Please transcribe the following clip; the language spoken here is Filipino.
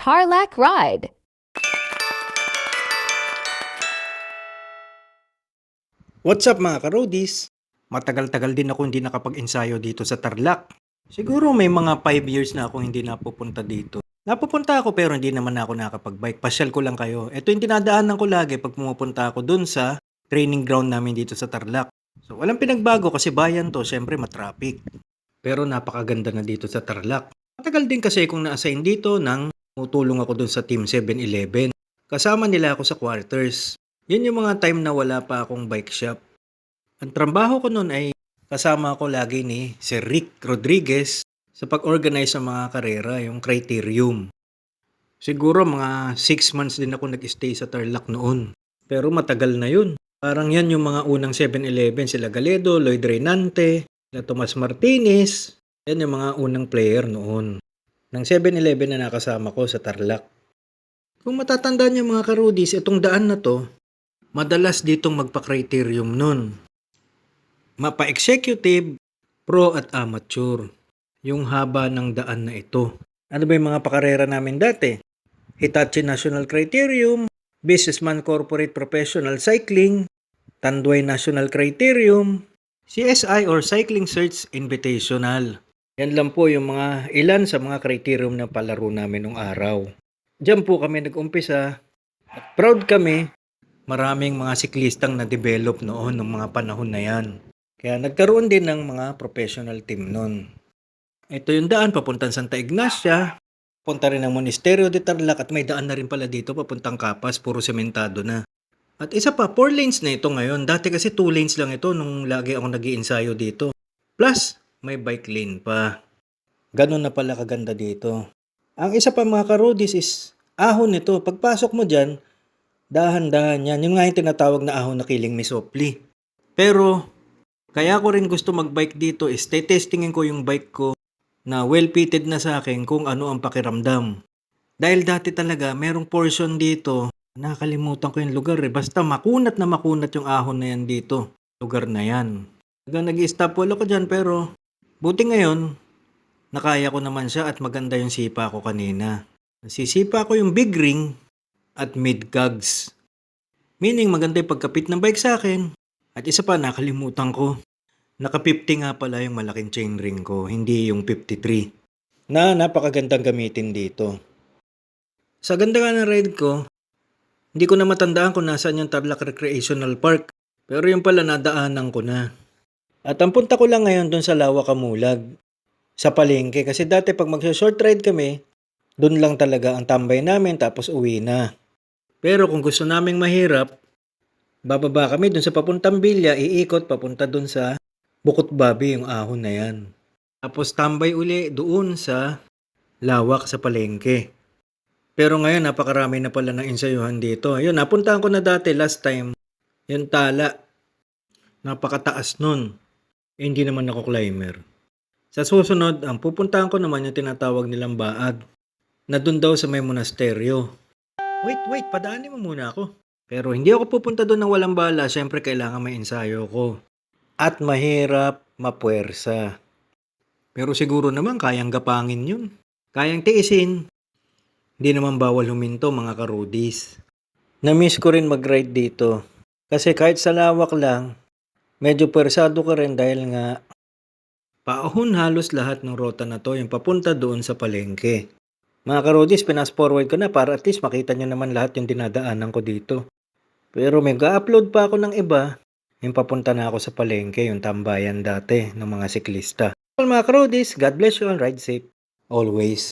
Tarlac Ride. What's up mga ka-roadies? Matagal-tagal din ako hindi nakapag-ensayo dito sa Tarlac. Siguro may mga 5 years na akong hindi napupunta dito. Napupunta ako pero hindi naman ako nakapag-bike. Pasyal ko lang kayo. Ito yung dinadaanan ko lagi pag pumupunta ako dun sa training ground namin dito sa Tarlac. So walang pinagbago kasi bayan to, syempre matraffic. Pero napakaganda na dito sa Tarlac. Matagal din kasi kung na-assign dito nang tutulong ako dun sa Team 7-Eleven. Kasama nila ako sa quarters. Yun yung mga time na wala pa akong bike shop. Ang trabaho ko noon ay kasama ko lagi ni Sir Rick Rodriguez sa pag-organize ng mga karera, yung criterium. Siguro mga 6 months din ako nag-stay sa Tarlac noon. Pero matagal na yun. Parang yan yung mga unang 7-Eleven, sila Galedo, Lloyd Reynante, sila Tomas Martinez. Yan yung mga unang player noon. Ng 7-Eleven na nakasama ko sa Tarlac. Kung matatandaan niyo mga karudis, itong daan na to, madalas ditong magpa-criterium nun. Mapa-executive, pro at amateur. Yung haba ng daan na ito. Ano ba yung mga pakarera namin dati? Hitachi National Criterium, Businessman Corporate Professional Cycling, Tanduay National Criterium, CSI or Cycling Search Invitational. Yan lang po yung mga ilan sa mga criterium na palaro namin nung araw. Diyan po kami nag-umpisa at proud kami. Maraming mga siklistang na-develop noon ng mga panahon na yan. Kaya nagkaroon din ng mga professional team noon. Ito yung daan papuntang Santa Ignacia, punta rin ng Monasterio de Tarlac at may daan na rin pala dito papuntang Capas, puro sementado na. At isa pa, 4 lanes na ito ngayon. Dati kasi 2 lanes lang ito nung lagi ako nag-iensayo dito. Plus, may bike lane pa. Ganun na pala kaganda dito. Ang isa pa mga karudis is ahon nito. Pagpasok mo dyan, dahan-dahan yan. Yung nga yung tinatawag na ahon na kiling misopli. Pero, kaya ko rin gusto mag-bike dito is testingin ko yung bike ko na well-fitted na sa akin kung ano ang pakiramdam. Dahil dati talaga, merong portion dito, nakalimutan ko yung lugar eh. Basta makunat na makunat yung ahon na yan dito. Lugar na yan. Nag-i-stop wall ako dyan pero buti ngayon, nakaya ko naman siya at maganda yung sipa ko kanina. Nasisipa ko yung big ring at mid cogs. Meaning maganda yung pagkapit ng bike sa akin. At isa pa nakalimutan ko. Naka 50 nga pala yung malaking chainring ko, hindi yung 53. Na napakagandang gamitin dito. Sa ganda nga ng ride ko, hindi ko na matandaan kung nasaan yung Tarlac Recreational Park. Pero yung pala nadaanan ko na. At ang punta ko lang ngayon doon sa Lawa Kamulag. Sa palengke. Kasi dati pag mag-short ride kami, doon lang talaga ang tambay namin tapos uwi na. Pero kung gusto naming mahirap, bababa kami doon sa papuntang Bilya, iikot papunta doon sa Bukot Babi yung ahon na yan. Tapos tambay uli doon sa Lawak sa palengke. Pero ngayon napakarami na pala ng ensayuhan dito. Ayun, napuntahan ko na dati last time. Yung Tala. Napakataas nun. Hindi naman ako climber. Sa susunod, ang pupuntahan ko naman yung tinatawag nilang Baag. Na doon daw sa may monasteryo. Wait, padaanin mo muna ako. Pero hindi ako pupunta doon ng walang bala. Siyempre kailangan may ensayo ko. At mahirap mapuwersa. Pero siguro naman kayang gapangin yun. Kayang tiisin. Hindi naman bawal huminto mga karudis. Na-miss ko rin mag-ride dito. Kasi kahit sa lawak lang, medyo puwersado ka rin dahil nga paahon halos lahat ng rota na to yung papunta doon sa palengke. Mga karudis, pinas-forward ko na para at least makita nyo naman lahat yung dinadaanan ko dito. Pero may ga-upload pa ako ng iba. Yung papunta na ako sa palengke, yung tambayan dati ng mga siklista. Well, mga karudis, God bless you and ride safe always.